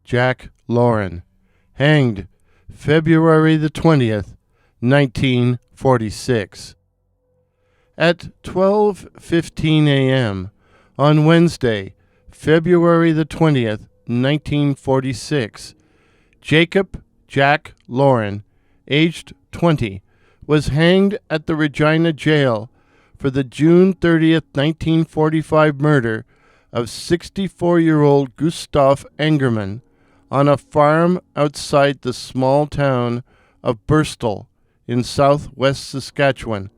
Jack Loran, hanged February the 20th, 1946. At 12:15 a.m. on Wednesday, February the 20th, 1946, Jacob Jack Loran, aged 20, was hanged at the Regina Gaol for the June 30th, 1945 murder of 64-year-old Gustav Angerman on a farm outside the small town of Burstall in South-West Saskatchewan,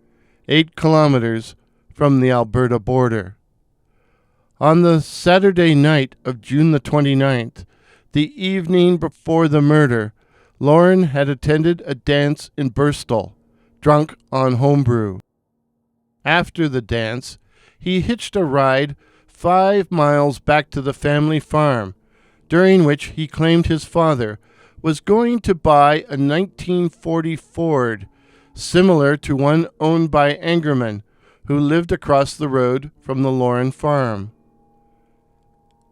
8 kilometers from the Alberta border. On the Saturday night of June the 29th, the evening before the murder, Loran had attended a dance in Burstall, drunk on homebrew. After the dance, he hitched a ride 5 miles back to the family farm, during which he claimed his father was going to buy a 1940 Ford, similar to one owned by Angerman, who lived across the road from the Loran farm.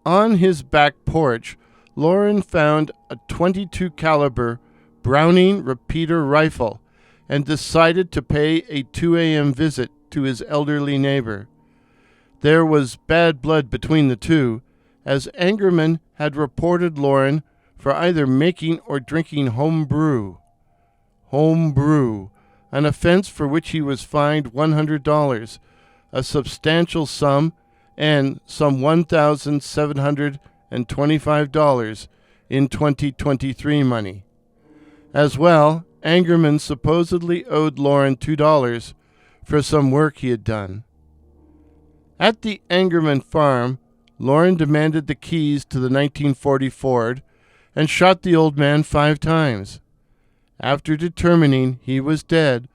On his back porch, Loran found a .22 caliber Browning repeater rifle and decided to pay a 2 a.m. visit to his elderly neighbor. There was bad blood between the two, as Angerman had reported Loran for either making or drinking home brew, an offense for which he was fined $100, a substantial sum, and some $1,725 in 2023 money. As well, Angerman supposedly owed Loran $2 for some work he had done. At the Angerman farm, Loran demanded the keys to the 1940 Ford and shot the old man 5 times. After determining he was dead,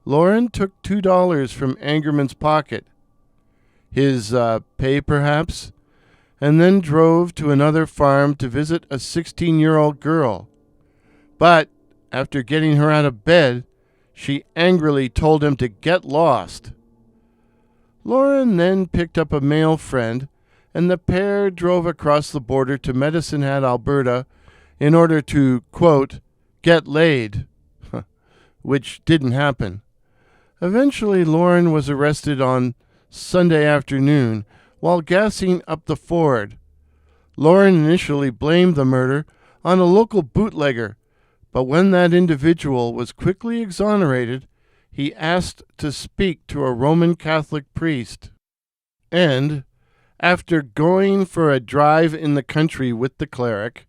Loran took $2 from Angerman's pocket, his pay perhaps, and then drove to another farm to visit a 16-year-old girl. But after getting her out of bed, she angrily told him to get lost. Loran then picked up a male friend, and the pair drove across the border to Medicine Hat, Alberta, in order to, quote, get laid, which didn't happen. Eventually, Loran was arrested on Sunday afternoon while gassing up the Ford. Loran initially blamed the murder on a local bootlegger, but when that individual was quickly exonerated, he asked to speak to a Roman Catholic priest. And, after going for a drive in the country with the cleric,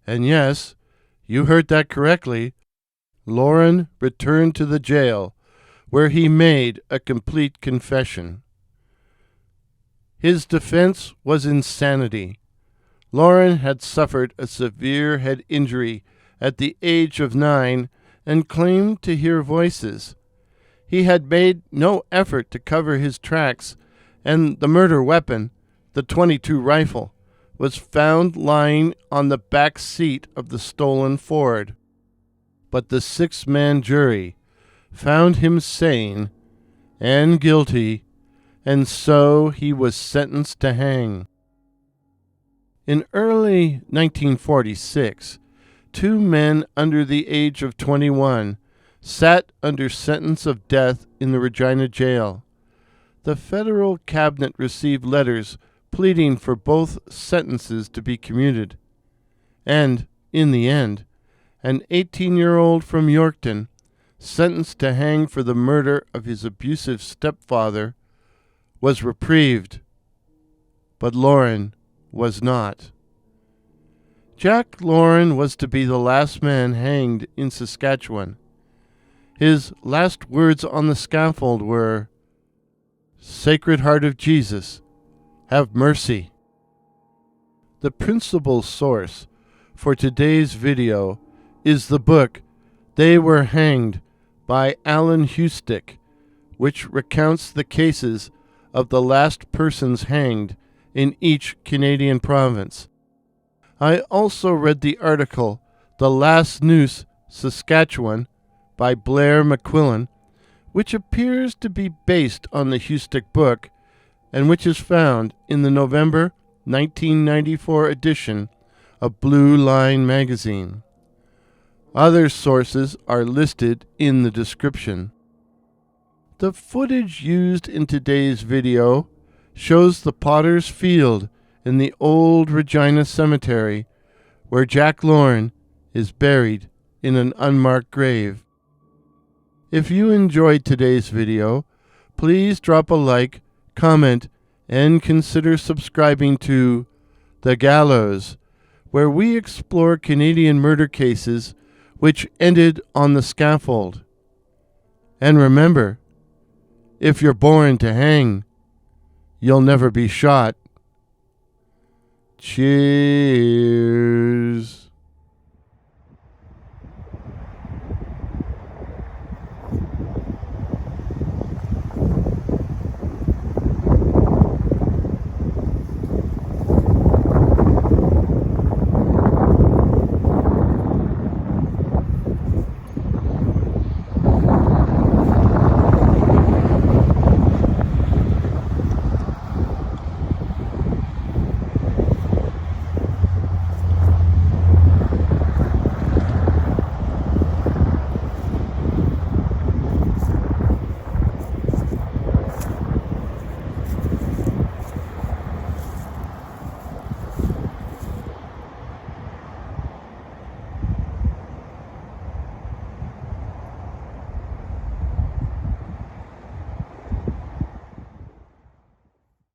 and yes, you heard that correctly, Loran returned to the jail, where he made a complete confession. His defense was insanity. Loran had suffered a severe head injury at the age of 9 and claimed to hear voices. He had made no effort to cover his tracks, and the murder weapon, the .22 rifle, was found lying on the back seat of the stolen Ford. But the 6-man jury found him sane and guilty, and so he was sentenced to hang. In early 1946, 2 men under the age of 21 sat under sentence of death in the Regina Gaol. The federal cabinet received letters pleading for both sentences to be commuted, and, in the end, an 18-year-old from Yorkton, sentenced to hang for the murder of his abusive stepfather, was reprieved. But Loran was not. Jack Loran was to be the last man hanged in Saskatchewan. His last words on the scaffold were, "Sacred Heart of Jesus, have mercy." The principal source for today's video is the book They Were Hanged by Alan Hustak, which recounts the cases of the last persons hanged in each Canadian province. I also read the article The Last Noose, Saskatchewan, by Blair McQuillan, which appears to be based on the Hustak book and which is found in the November 1994 edition of Blue Line magazine. Other sources are listed in the description. The footage used in today's video shows the Potter's Field in the old Regina Cemetery, where Jack Loran is buried in an unmarked grave. If you enjoyed today's video, please drop a like, comment, and consider subscribing to The Gallows, where we explore Canadian murder cases which ended on the scaffold. And remember, if you're born to hang, you'll never be shot. Cheers.